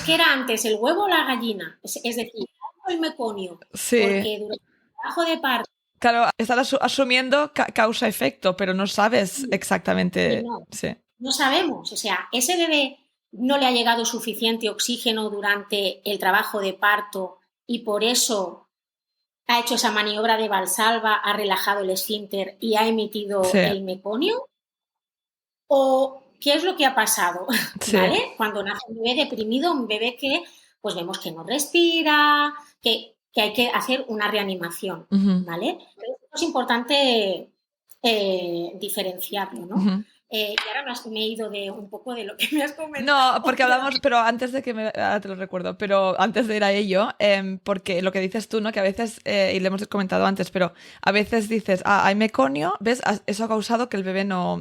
que era antes el huevo o la gallina, es decir, el meconio, Sí. porque durante el trabajo de parto. Claro, estás asumiendo causa-efecto, pero no sabes exactamente. No, Sí. no sabemos, o sea, ese bebé no le ha llegado suficiente oxígeno durante el trabajo de parto y por eso ha hecho esa maniobra de Valsalva, ha relajado el esfínter y ha emitido Sí. el meconio. ¿O qué es lo que ha pasado? Sí. ¿Vale? Cuando nace un bebé deprimido, un bebé que pues vemos que no respira, que hay que hacer una reanimación, ¿vale? Es importante diferenciarlo, ¿no? Y ahora me he ido de un poco de lo que me has comentado. No, porque hablamos, pero antes de que ahora te lo recuerdo, pero antes de ir a ello, porque lo que dices tú, ¿no? Que a veces, y le hemos comentado antes, pero a veces dices, hay meconio, ¿ves? Eso ha causado que el bebé no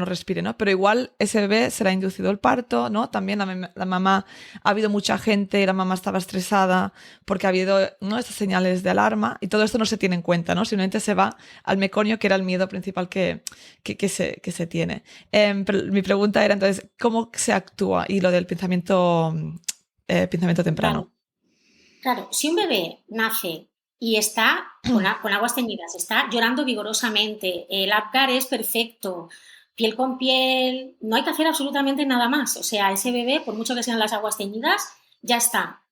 respire, ¿no? Pero igual ese bebé será inducido el parto, ¿no? También la mamá, ha habido mucha gente, la mamá estaba estresada porque ha habido, ¿no? Estas señales de alarma y todo esto no se tiene en cuenta, ¿no? Simplemente se va al meconio, que era el miedo principal que se tiene. Pero mi pregunta era entonces, ¿cómo se actúa? Y lo del pensamiento temprano. Claro, si un bebé nace y está con aguas teñidas, está llorando vigorosamente, el Apgar es perfecto, piel con piel, no hay que hacer absolutamente nada más. O sea, ese bebé, por mucho que sean las aguas teñidas, ya está.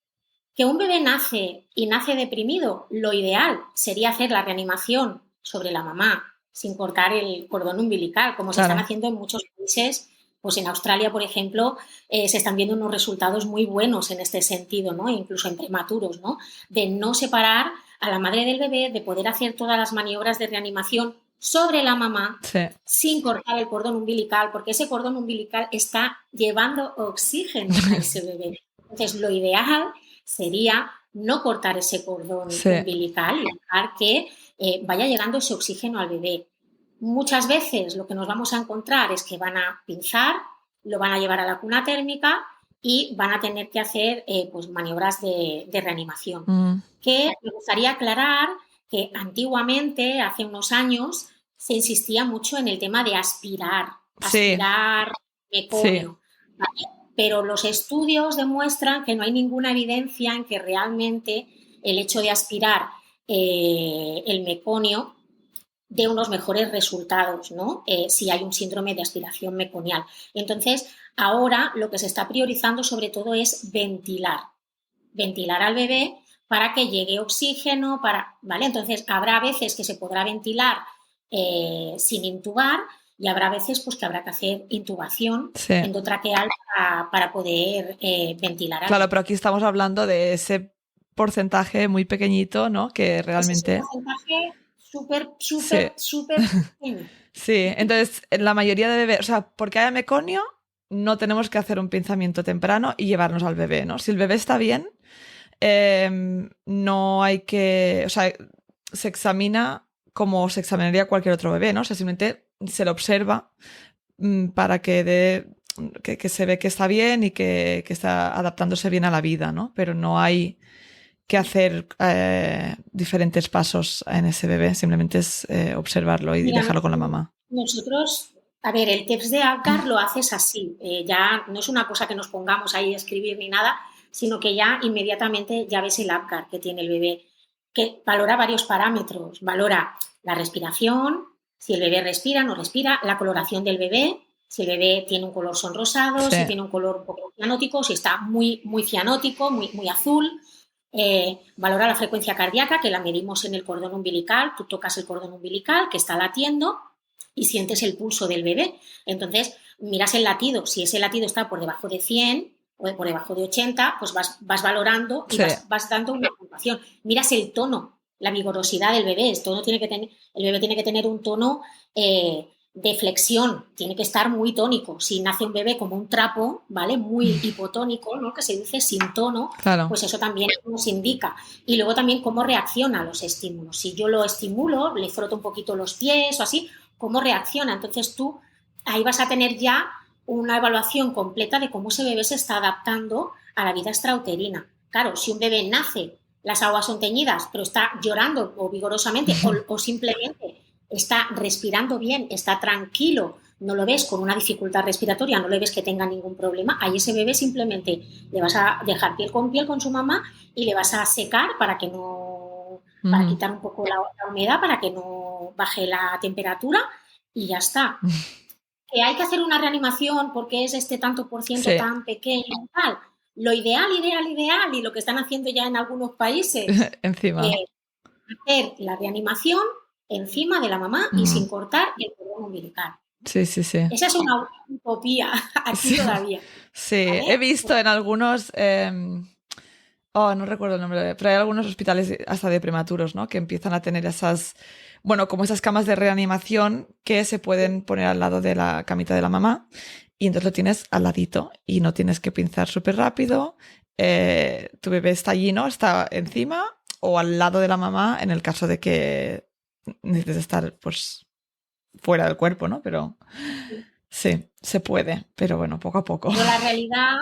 Que un bebé nace y nace deprimido, lo ideal sería hacer la reanimación sobre la mamá sin cortar el cordón umbilical, como se están haciendo en muchos países. Pues en Australia, por ejemplo, se están viendo unos resultados muy buenos en este sentido, ¿no? Incluso en prematuros, ¿no? De no separar a la madre del bebé, de poder hacer todas las maniobras de reanimación sobre la mamá sin cortar el cordón umbilical, porque ese cordón umbilical está llevando oxígeno a ese bebé. Entonces, lo ideal sería no cortar ese cordón umbilical y dejar que vaya llegando ese oxígeno al bebé. Muchas veces lo que nos vamos a encontrar es que van a pinzar, lo van a llevar a la cuna térmica y van a tener que hacer pues maniobras de reanimación. Que me gustaría aclarar que antiguamente, hace unos años, se insistía mucho en el tema de aspirar meconio. ¿Vale? Pero los estudios demuestran que no hay ninguna evidencia en que realmente el hecho de aspirar el meconio de unos mejores resultados, ¿no? Si hay un síndrome de aspiración meconial. Entonces, ahora lo que se está priorizando sobre todo es ventilar al bebé para que llegue oxígeno, ¿vale? Entonces, habrá veces que se podrá ventilar sin intubar y habrá veces pues, que habrá que hacer intubación endotraqueal para poder ventilar. Claro, pero aquí estamos hablando de ese porcentaje muy pequeñito, ¿no? Que realmente... Es un porcentaje súper pequeño. Sí, entonces la mayoría de bebés, o sea, porque haya meconio, no tenemos que hacer un pinzamiento temprano y llevarnos al bebé, ¿no? Si el bebé está bien, no hay que, o sea, se examina como se examinaría cualquier otro bebé, ¿no? O sea, simplemente se lo observa para que se ve que está bien y que está adaptándose bien a la vida, ¿no? Pero no hay que hacer diferentes pasos en ese bebé, simplemente es observarlo y dejarlo con la mamá. Nosotros, a ver, el test de Apgar lo haces así, ya no es una cosa que nos pongamos ahí a escribir ni nada, sino que ya inmediatamente ya ves el Apgar que tiene el bebé, que valora varios parámetros, valora la respiración, si el bebé respira, no respira, la coloración del bebé, si el bebé tiene un color sonrosado, si tiene un color un poco cianótico, si está muy, muy cianótico, muy, muy azul. Valora la frecuencia cardíaca, que la medimos en el cordón umbilical. Tú tocas el cordón umbilical que está latiendo y sientes el pulso del bebé. Entonces, miras el latido. Si ese latido está por debajo de 100 o por debajo de 80, pues vas valorando y vas dando una puntuación. Miras el tono, la vigorosidad del bebé. El bebé tiene que tener un tono de flexión, tiene que estar muy tónico. Si nace un bebé como un trapo, ¿vale? Muy hipotónico, ¿no? Que se dice sin tono, pues eso también nos indica. Y luego también cómo reacciona a los estímulos. Si yo lo estimulo, le froto un poquito los pies o así, cómo reacciona. Entonces tú ahí vas a tener ya una evaluación completa de cómo ese bebé se está adaptando a la vida extrauterina. Claro, si un bebé nace, las aguas son teñidas, pero está llorando o vigorosamente o simplemente está respirando bien, está tranquilo, no lo ves con una dificultad respiratoria, no le ves que tenga ningún problema, ahí ese bebé simplemente le vas a dejar piel con su mamá y le vas a secar para que no, para quitar un poco la humedad, para que no baje la temperatura y ya está. Que hay que hacer una reanimación porque es este tanto por ciento tan pequeño y tal. Lo ideal, y lo que están haciendo ya en algunos países, Encima. Hacer la reanimación encima de la mamá y sin cortar el cordón umbilical. Sí, sí, sí. Esa es una utopía aquí todavía. Sí, ¿vale? he visto en algunos... no recuerdo el nombre, pero hay algunos hospitales hasta de prematuros, ¿no? Que empiezan a tener esas, bueno, como esas camas de reanimación que se pueden poner al lado de la camita de la mamá y entonces lo tienes al ladito y no tienes que pinzar súper rápido. Tu bebé está allí, ¿no? Está encima o al lado de la mamá en el caso de que necesites estar, pues, fuera del cuerpo, ¿no? Pero sí, se puede, pero bueno, poco a poco. Pero la realidad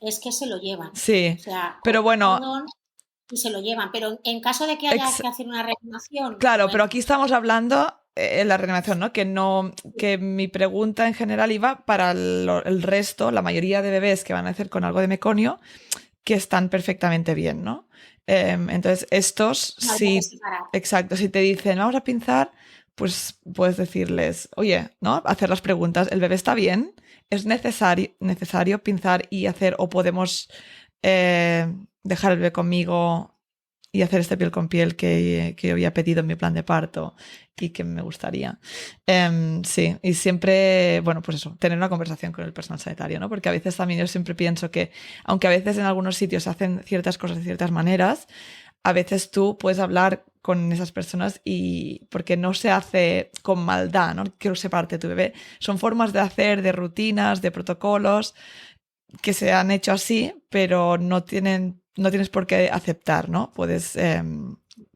es que se lo llevan. Sí, o sea, pero bueno... Y se lo llevan, pero en caso de que haya que hacer una reanimación... Claro, bueno. Pero aquí estamos hablando en la reanimación, ¿no? Que mi pregunta en general iba para el resto, la mayoría de bebés que van a nacer con algo de meconio, que están perfectamente bien, ¿no? Entonces, estos, sí, exacto, si te dicen, vamos a pinzar, pues puedes decirles, oye, ¿no? Hacer las preguntas, ¿el bebé está bien? ¿Es necesario pinzar y hacer, o podemos dejar el bebé conmigo y hacer este piel con piel que yo había pedido en mi plan de parto y que me gustaría? Sí, y siempre, bueno, pues eso, tener una conversación con el personal sanitario, ¿no? Porque a veces también yo siempre pienso que, aunque a veces en algunos sitios se hacen ciertas cosas de ciertas maneras, a veces tú puedes hablar con esas personas y porque no se hace con maldad, ¿no? Quiero separarte de tu bebé. Son formas de hacer, de rutinas, de protocolos que se han hecho así, pero no tienes por qué aceptar, ¿no? Puedes,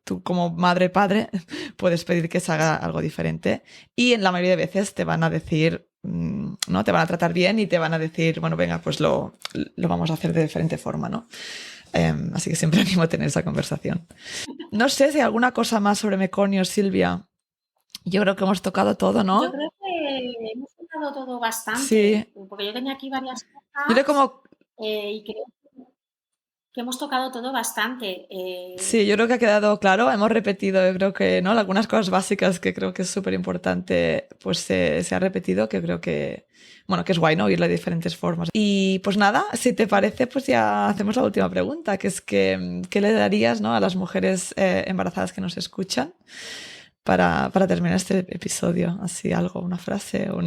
tú como madre, padre, puedes pedir que se haga algo diferente y en la mayoría de veces te van a decir, ¿no? Te van a tratar bien y te van a decir, bueno, venga, pues lo vamos a hacer de diferente forma, ¿no? Así que siempre animo a tener esa conversación. No sé si hay alguna cosa más sobre meconio, Silvia. Yo creo que hemos tocado todo, ¿no? Yo creo que hemos tocado todo bastante. Sí. Porque yo tenía aquí varias cosas. Yo creo como... y creo que hemos tocado todo bastante. Sí, yo creo que ha quedado claro. Hemos repetido, yo creo que, ¿no? Algunas cosas básicas que creo que es súper importante, pues se ha repetido, que creo que, bueno, que es guay, ¿no? Oírlo de diferentes formas. Y pues nada, si te parece, pues ya hacemos la última pregunta, que es que, ¿qué le darías, ¿no? A las mujeres embarazadas que nos escuchan para terminar este episodio? Así algo, una frase o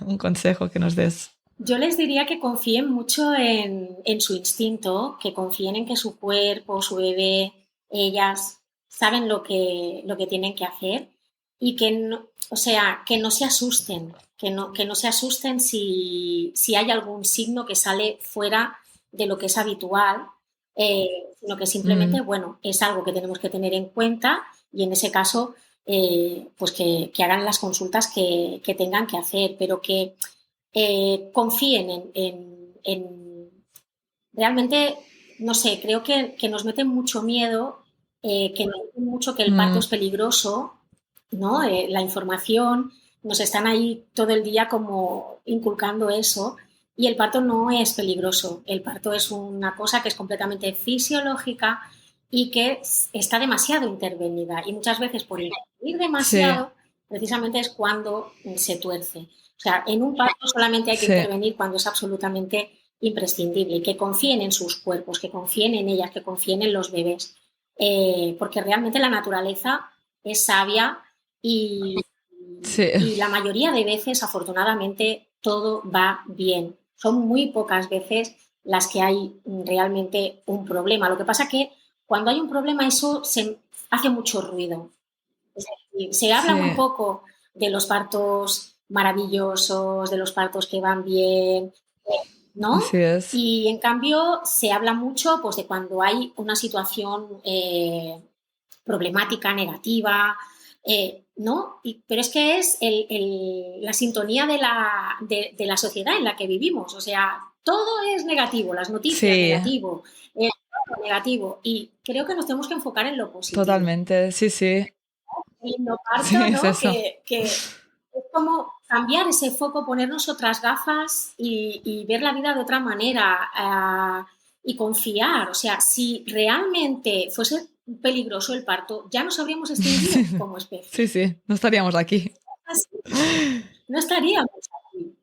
un consejo que nos des. Yo les diría que confíen mucho en su instinto, que confíen en que su cuerpo, su bebé, ellas saben lo que tienen que hacer y que no, o sea, que no se asusten, que no se asusten si hay algún signo que sale fuera de lo que es habitual, sino que simplemente, bueno, es algo que tenemos que tener en cuenta y en ese caso, pues que hagan las consultas que tengan que hacer, pero que confíen en realmente, no sé, creo que nos meten mucho miedo, que nos dicen mucho que el parto es peligroso, ¿no? La información, nos están ahí todo el día como inculcando eso y el parto no es peligroso, el parto es una cosa que es completamente fisiológica y que está demasiado intervenida y muchas veces por intervenir demasiado, precisamente es cuando se tuerce. O sea, en un parto solamente hay que intervenir cuando es absolutamente imprescindible y que confíen en sus cuerpos, que confíen en ellas, que confíen en los bebés, porque realmente la naturaleza es sabia y la mayoría de veces, afortunadamente, todo va bien. Son muy pocas veces las que hay realmente un problema. Lo que pasa que cuando hay un problema eso se hace mucho ruido. Es decir, se habla muy poco de los partos maravillosos, de los partos que van bien, ¿no? Así es. Y en cambio se habla mucho pues, de cuando hay una situación problemática, negativa, ¿no? Pero es que es la sintonía de la sociedad en la que vivimos. O sea, todo es negativo, las noticias, negativo, negativo. Y creo que nos tenemos que enfocar en lo positivo. Totalmente, sí, sí. el hipnoparto, Sí, es ¿no? eso. Que es como cambiar ese foco, ponernos otras gafas y ver la vida de otra manera y confiar. O sea, si realmente fuese peligroso el parto, ya nos habríamos extinguido como especie. Sí, sí, no estaríamos aquí. Así no estaríamos aquí.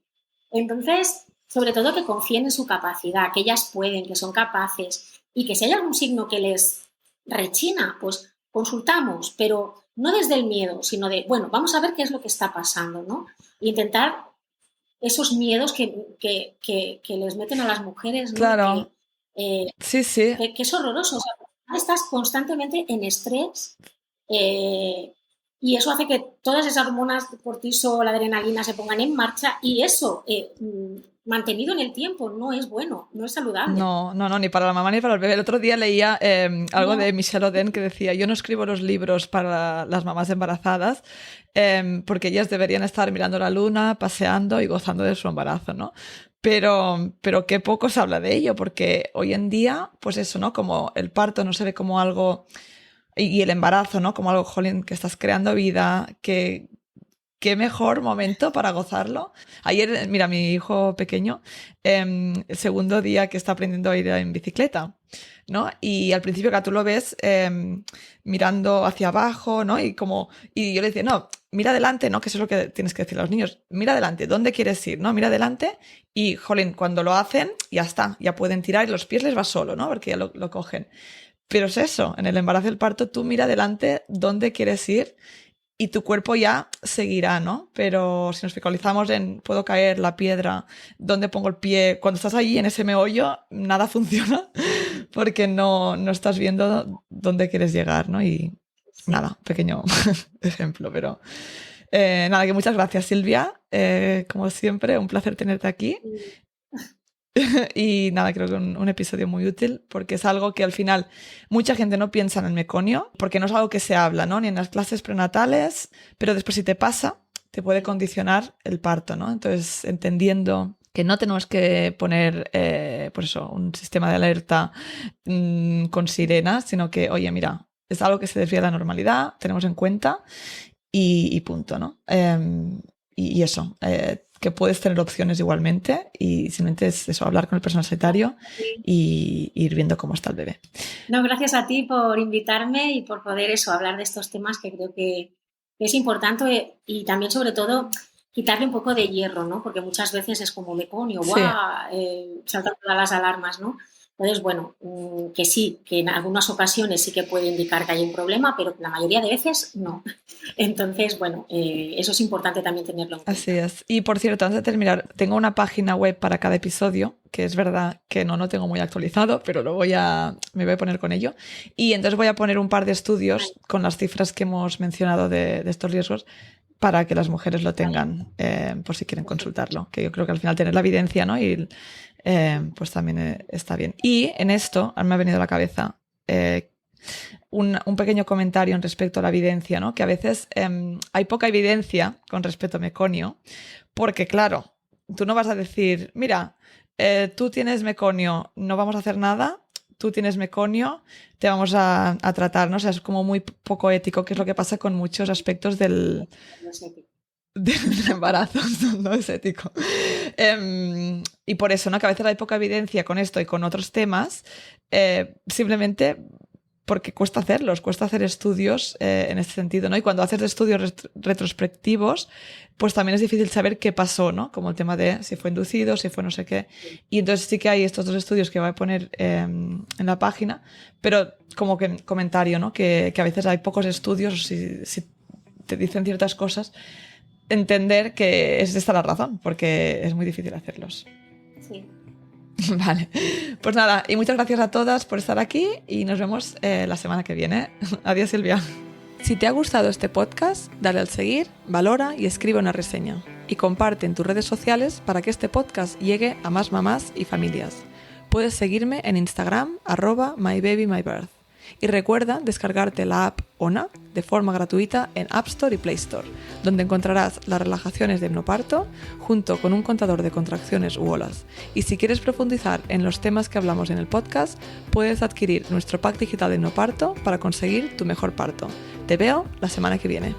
Entonces, sobre todo que confíen en su capacidad, que ellas pueden, que son capaces y que si hay algún signo que les rechina, pues consultamos, pero no desde el miedo, sino de, bueno, vamos a ver qué es lo que está pasando, ¿no? E intentar esos miedos que les meten a las mujeres, ¿no? Claro, Eh, sí, sí. que es horroroso. O sea, estás constantemente en estrés eh, y eso hace que todas esas hormonas de cortisol, adrenalina se pongan en marcha y eso, mantenido en el tiempo, no es bueno, no es saludable. No, no, no, ni para la mamá ni para el bebé. El otro día leía algo No, de Michelle Oden que decía, yo no escribo los libros para las mamás embarazadas porque ellas deberían estar mirando la luna, paseando y gozando de su embarazo, ¿no? Pero qué poco se habla de ello, porque hoy en día, pues eso, ¿no? Como el parto no se ve como algo, y el embarazo, ¿no? Como algo, jolín, que estás creando vida, que qué mejor momento para gozarlo. Ayer, mira, mi hijo pequeño, el segundo día que está aprendiendo a ir en bicicleta, ¿no? Y al principio que tú lo ves mirando hacia abajo, ¿no? Y yo le decía, no, mira adelante, ¿no? Que eso es lo que tienes que decir a los niños. Mira adelante, ¿dónde quieres ir? ¿No? Mira adelante y, jolín, cuando lo hacen, ya está, ya pueden tirar y los pies les va solo, ¿no? Porque ya lo cogen. Pero es eso, en el embarazo y el parto, tú mira adelante dónde quieres ir y tu cuerpo ya seguirá, ¿no? Pero si nos focalizamos en puedo caer, la piedra, dónde pongo el pie, cuando estás ahí en ese meollo, nada funciona porque no estás viendo dónde quieres llegar, ¿no? Y sí. nada, pequeño ejemplo, pero nada, que muchas gracias, Silvia. Como siempre, un placer tenerte aquí. Y nada, creo que un episodio muy útil porque es algo que al final mucha gente no piensa en el meconio porque no es algo que se habla, ¿no? Ni en las clases prenatales, pero después si te pasa, te puede condicionar el parto, ¿no? Entonces, entendiendo que no tenemos que poner, pues eso, un sistema de alerta con sirenas, sino que, oye, mira, es algo que se desvía de la normalidad, tenemos en cuenta y punto, ¿no? Y eso, que puedes tener opciones igualmente y simplemente es eso, hablar con el personal sanitario y ir viendo cómo está el bebé. No, gracias a ti por invitarme y por poder eso, hablar de estos temas que creo que es importante y también sobre todo quitarle un poco de hierro, ¿no? Porque muchas veces es como meconio, Sí, ¡guau! Saltan todas las alarmas, ¿no? Entonces, bueno, que sí, que en algunas ocasiones sí que puede indicar que hay un problema, pero la mayoría de veces no. Entonces, bueno, eso es importante también tenerlo en así cuenta. es. Y por cierto, antes de terminar, tengo una página web para cada episodio, que es verdad que no tengo muy actualizado, pero me voy a poner con ello. Y entonces voy a poner un par de estudios Vale, con las cifras que hemos mencionado de estos riesgos para que las mujeres lo vale, tengan por si quieren perfecto. consultarlo. Que yo creo que al final tener la evidencia, ¿no? Y pues también está bien. Y en esto me ha venido a la cabeza un pequeño comentario en respecto a la evidencia, ¿no? Que a veces hay poca evidencia con respecto a meconio, porque claro, tú no vas a decir, mira, tú tienes meconio, no vamos a hacer nada, tú tienes meconio, te vamos a tratar, ¿no? O sea, es como muy poco ético, que es lo que pasa con muchos aspectos No sé. del embarazo, no es ético. Y por eso, ¿no? Que a veces hay poca evidencia con esto y con otros temas, simplemente porque cuesta hacer estudios en este sentido, ¿no? Y cuando haces estudios retrospectivos, pues también es difícil saber qué pasó, ¿no? Como el tema de si fue inducido, si fue no sé qué. Y entonces sí que hay estos dos estudios que voy a poner en la página, pero como que comentario, ¿no? Que a veces hay pocos estudios, si te dicen ciertas cosas, entender que es esta la razón, porque es muy difícil hacerlos. Sí. Vale, pues nada, y muchas gracias a todas por estar aquí y nos vemos la semana que viene. Adiós, Silvia. Si te ha gustado este podcast, dale al seguir, valora y escribe una reseña. Y comparte en tus redes sociales para que este podcast llegue a más mamás y familias. Puedes seguirme en Instagram @mybabymybirth. Y recuerda descargarte la app ONA de forma gratuita en App Store y Play Store, donde encontrarás las relajaciones de hipnoparto junto con un contador de contracciones u olas. Y si quieres profundizar en los temas que hablamos en el podcast, puedes adquirir nuestro pack digital de hipnoparto para conseguir tu mejor parto. Te veo la semana que viene.